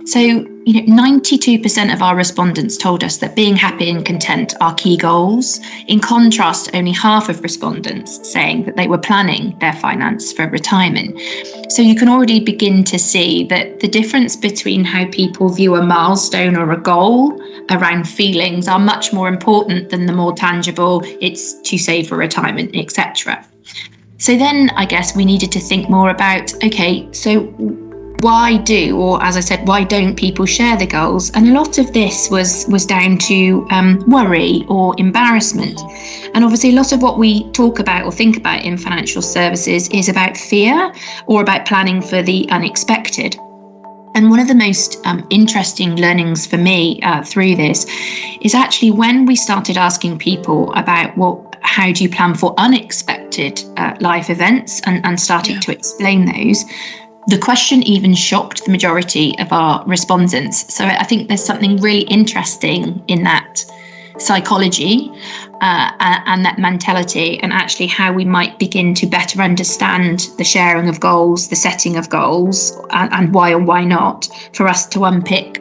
So, 92% of our respondents told us that being happy and content are key goals. In contrast, only half of respondents saying that they were planning their finance for retirement. So you can already begin to see that the difference between how people view a milestone or a goal around feelings are much more important than the more tangible, it's to save for retirement, etc. So then I guess we needed to think more about, okay, so why don't people share the goals? And a lot of this was down to worry or embarrassment. And obviously a lot of what we talk about or think about in financial services is about fear or about planning for the unexpected. And one of the most interesting learnings for me through this is actually when we started asking people about, well, how do you plan for unexpected life events and started to explain those, the question even shocked the majority of our respondents. So I think there's something really interesting in that psychology and that mentality, and actually how we might begin to better understand the sharing of goals, the setting of goals, and why or why not, for us to unpick